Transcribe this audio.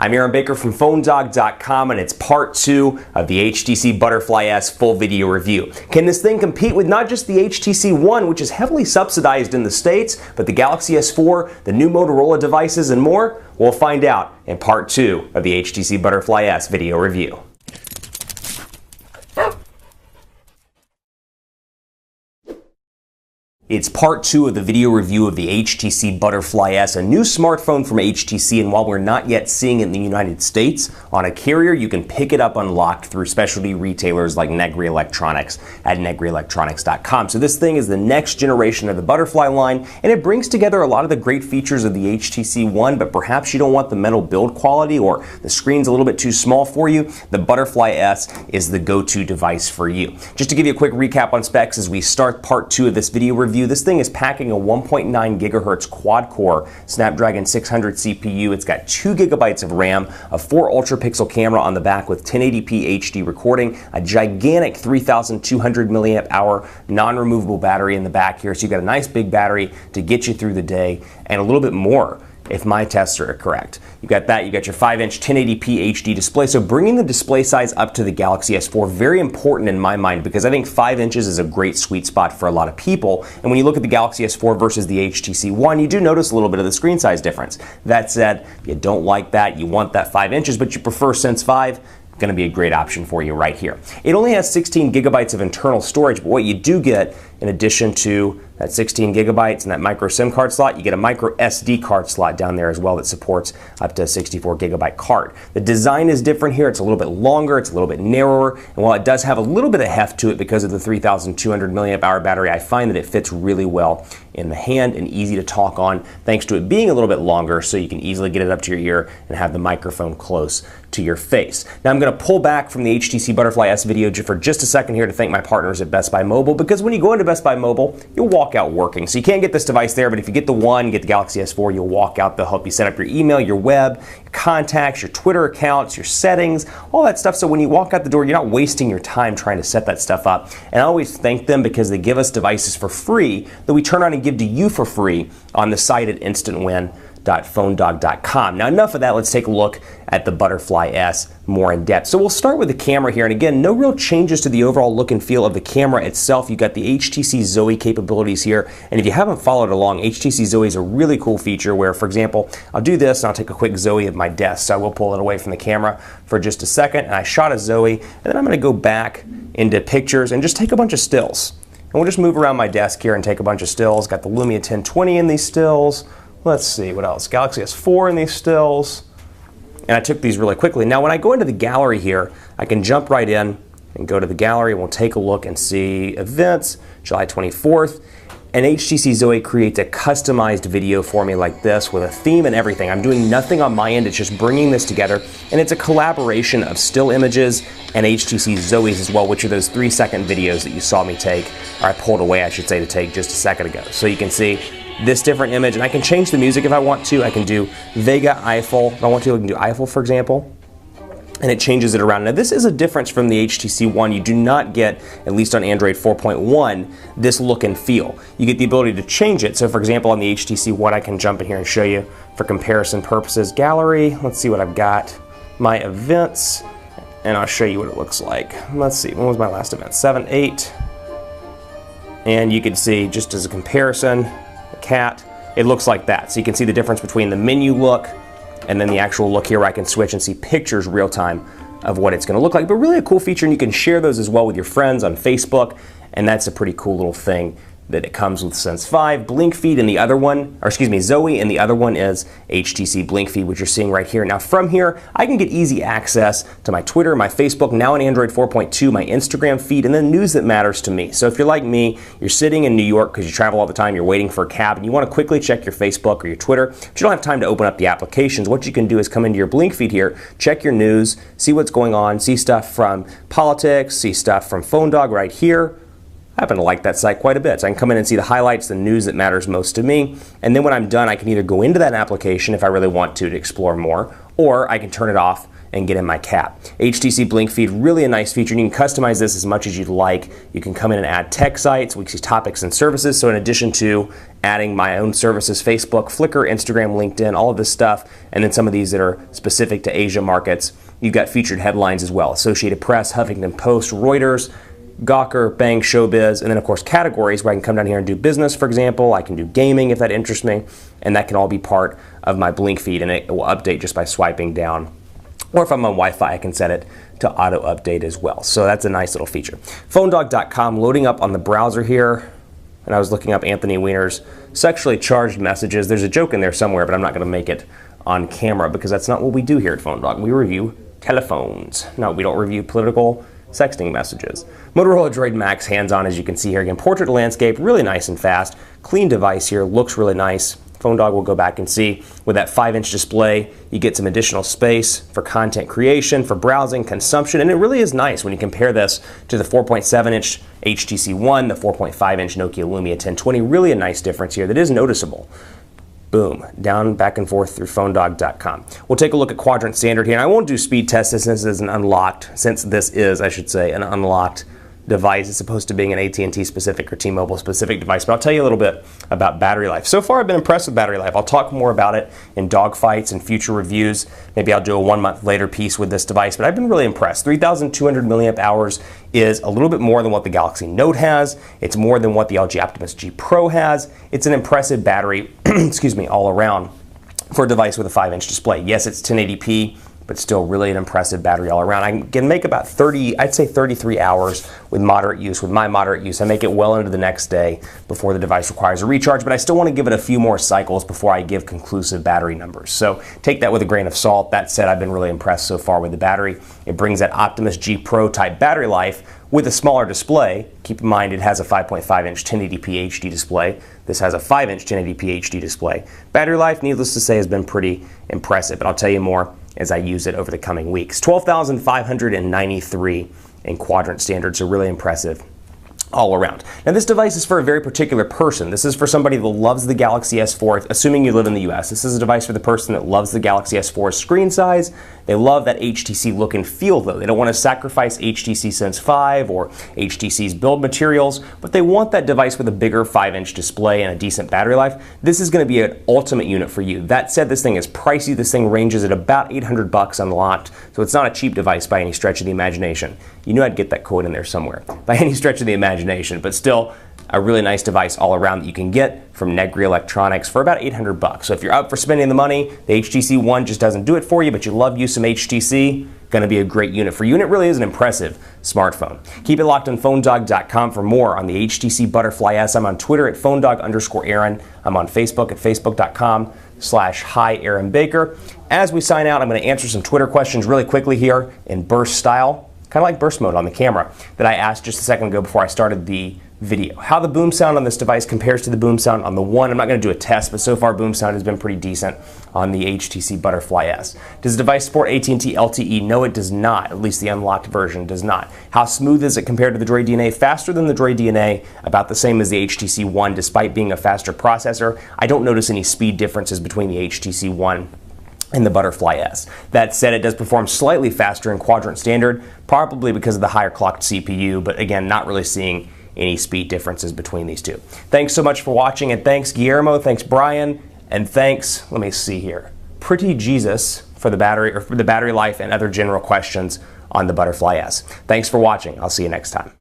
I'm Aaron Baker from PhoneDog.com, and it's part 2 of the HTC Butterfly S full video review. Can this thing compete with not just the HTC One, which is heavily subsidized in the States, but the Galaxy S4, the new Motorola devices, and more? We'll find out in part 2 of the HTC Butterfly S video review. It's part 2 of the video review of the HTC Butterfly S, a new smartphone from HTC, and while we're not yet seeing it in the United States on a carrier, you can pick it up unlocked through specialty retailers like Negri Electronics at negrielectronics.com. So this thing is the next generation of the Butterfly line, and it brings together a lot of the great features of the HTC One, but perhaps you don't want the metal build quality or the screen's a little bit too small for you. The Butterfly S is the go-to device for you. Just to give you a quick recap on specs as we start part 2 of this video review, this thing is packing a 1.9 gigahertz quad-core Snapdragon 600 CPU. It's got 2 gigabytes of RAM, a 4 ultra-pixel camera on the back with 1080p HD recording, a gigantic 3,200 milliamp hour non-removable battery in the back here, so you've got a nice big battery to get you through the day, and a little bit more if my tests are correct. You got that, you got your 5-inch 1080p HD display, so bringing the display size up to the Galaxy S4, very important in my mind, because I think 5 inches is a great sweet spot for a lot of people, and when you look at the Galaxy S4 versus the HTC One, you do notice a little bit of the screen size difference. That said, if you don't like that, you want that 5 inches, but you prefer Sense 5, going to be a great option for you right here. It only has 16 gigabytes of internal storage, but what you do get in addition to that 16 gigabytes and that micro SIM card slot, you get a micro SD card slot down there as well that supports up to a 64 gigabyte card. The design is different here. It's a little bit longer, it's a little bit narrower, and while it does have a little bit of heft to it because of the 3,200 milliamp hour battery, I find that it fits really well in the hand and easy to talk on thanks to it being a little bit longer, so you can easily get it up to your ear and have the microphone close to your face. Now I'm going to pull back from the HTC Butterfly S video for just a second here to thank my partners at Best Buy Mobile, because when you go into Best Buy Mobile, you'll walk out working. So you can't get this device there, but if you get the One, get the Galaxy S4, you'll walk out. They'll help you set up your email, your web, your contacts, your Twitter accounts, your settings, all that stuff. So when you walk out the door, you're not wasting your time trying to set that stuff up. And I always thank them because they give us devices for free that we turn around and give to you for free on the site at instantwin.phonedog.com. Now enough of that, let's take a look at the Butterfly S more in depth. So we'll start with the camera here, and again, no real changes to the overall look and feel of the camera itself. You've got the HTC Zoe capabilities here, and if you haven't followed along, HTC Zoe is a really cool feature where, for example, I'll do this and I'll take a quick Zoe of my desk. So I will pull it away from the camera for just a second, and I shot a Zoe, and then I'm going to go back into pictures and just take a bunch of stills. And we'll just move around my desk here and take a bunch of stills. Got the Lumia 1020 in these stills. Let's see, what else? Galaxy S4 in these stills. And I took these really quickly. Now when I go into the gallery here, I can jump right in and go to the gallery, and we'll take a look and see events, July 24th. And HTC Zoe creates a customized video for me like this with a theme and everything. I'm doing nothing on my end, it's just bringing this together. And it's a collaboration of still images and HTC Zoe's as well, which are those 3-second videos that you saw me take, or I pulled away, I should say, to take just a second ago. So you can see this different image, and I can change the music if I want to. I can do Vega, Eiffel. If I want to, I can do Eiffel, for example, and it changes it around. Now this is a difference from the HTC One. You do not get, at least on Android 4.1, this look and feel. You get the ability to change it. So for example, on the HTC One, I can jump in here and show you for comparison purposes. Gallery, let's see what I've got. My events, and I'll show you what it looks like. Let's see, when was my last event? 7/8. And you can see, just as a comparison, cat, it looks like that. So you can see the difference between the menu look and then the actual look here where I can switch and see pictures real time of what it's going to look like. But really a cool feature, and you can share those as well with your friends on Facebook, and that's a pretty cool little thing that it comes with Sense 5, Blink Feed, and the other one, or excuse me, Zoe, and the other one is HTC Blink Feed, which you're seeing right here. Now from here, I can get easy access to my Twitter, my Facebook, now in Android 4.2, my Instagram feed, and then news that matters to me. So if you're like me, you're sitting in New York because you travel all the time, you're waiting for a cab, and you want to quickly check your Facebook or your Twitter, but you don't have time to open up the applications, what you can do is come into your Blink Feed here, check your news, see what's going on, see stuff from politics, see stuff from PhoneDog right here. I happen to like that site quite a bit. So I can come in and see the highlights, the news that matters most to me, and then when I'm done, I can either go into that application if I really want to explore more, or I can turn it off and get in my cap. HTC Blink Feed, really a nice feature, and you can customize this as much as you'd like. You can come in and add tech sites, we see topics and services, so in addition to adding my own services, Facebook, Flickr, Instagram, LinkedIn, all of this stuff, and then some of these that are specific to Asia markets, you've got featured headlines as well. Associated Press, Huffington Post, Reuters, Gawker, Bang, Showbiz, and then of course categories where I can come down here and do business, for example. I can do gaming if that interests me, and that can all be part of my Blink Feed, and it will update just by swiping down. Or if I'm on Wi-Fi, I can set it to auto-update as well. So that's a nice little feature. PhoneDog.com loading up on the browser here. And I was looking up Anthony Weiner's sexually charged messages. There's a joke in there somewhere, but I'm not going to make it on camera because that's not what we do here at PhoneDog. We review telephones. No, we don't review political sexting messages. Motorola Droid Max hands-on, as you can see here. Again, portrait landscape, really nice and fast. Clean device here, looks really nice. PhoneDog will go back and see with that 5-inch display, you get some additional space for content creation, for browsing, consumption, and it really is nice when you compare this to the 4.7-inch HTC One, the 4.5-inch Nokia Lumia 1020. Really a nice difference here that is noticeable. Boom, down, back and forth through PhoneDog.com. We'll take a look at quadrant standard here, and I won't do speed tests since this is an unlocked, I should say, an unlocked device. It's supposed to be an AT&T specific or T-Mobile specific device, but I'll tell you a little bit about battery life. So far I've been impressed with battery life. I'll talk more about it in dogfights and future reviews. Maybe I'll do a 1 month later piece with this device, but I've been really impressed. 3,200 milliamp hours is a little bit more than what the Galaxy Note has. It's more than what the LG Optimus G Pro has. It's an impressive battery, excuse me, all around for a device with a 5-inch display. Yes, it's 1080p, but still really an impressive battery all around. I can make about 33 hours with moderate use. With my moderate use, I make it well into the next day before the device requires a recharge, but I still want to give it a few more cycles before I give conclusive battery numbers. So take that with a grain of salt. That said, I've been really impressed so far with the battery. It brings that Optimus G Pro type battery life with a smaller display. Keep in mind it has a 5.5-inch 1080p HD display. This has a 5-inch 1080p HD display. Battery life, needless to say, has been pretty impressive, but I'll tell you more as I use it over the coming weeks. 12,593 in quadrant standards, so really impressive all around. Now this device is for a very particular person. This is for somebody that loves the Galaxy S4, assuming you live in the US. This is a device for the person that loves the Galaxy S4 screen size. They love that HTC look and feel though. They don't want to sacrifice HTC Sense 5 or HTC's build materials, but they want that device with a bigger 5-inch display and a decent battery life. This is going to be an ultimate unit for you. That said, this thing is pricey. This thing ranges at about $800 unlocked, so it's not a cheap device by any stretch of the imagination. You knew I'd get that quote in there somewhere. By any stretch of the imagination, but still a really nice device all around that you can get from Negri Electronics for about $800. So if you're up for spending the money, the HTC One just doesn't do it for you, but you love you some HTC, gonna be a great unit for you, and it really is an impressive smartphone. Keep it locked on PhoneDog.com for more on the HTC Butterfly S. I'm on Twitter at PhoneDog_Aaron. I'm on Facebook at Facebook.com/HiAaronBaker. As we sign out, I'm gonna answer some Twitter questions really quickly here in burst style, kind of like burst mode on the camera, that I asked just a second ago before I started the video. How the boom sound on this device compares to the boom sound on the One. I'm not going to do a test, but so far boom sound has been pretty decent on the HTC Butterfly S. Does the device support AT&T LTE? No, it does not. At least the unlocked version does not. How smooth is it compared to the Droid DNA? Faster than the Droid DNA, about the same as the HTC One, despite being a faster processor. I don't notice any speed differences between the HTC One and the Butterfly S. That said, it does perform slightly faster in quadrant standard, probably because of the higher clocked CPU, but again, not really seeing any speed differences between these two. Thanks so much for watching, and thanks Guillermo, thanks Brian, and thanks, let me see here, Pretty Jesus for the battery life and other general questions on the Butterfly S. Thanks for watching. I'll see you next time.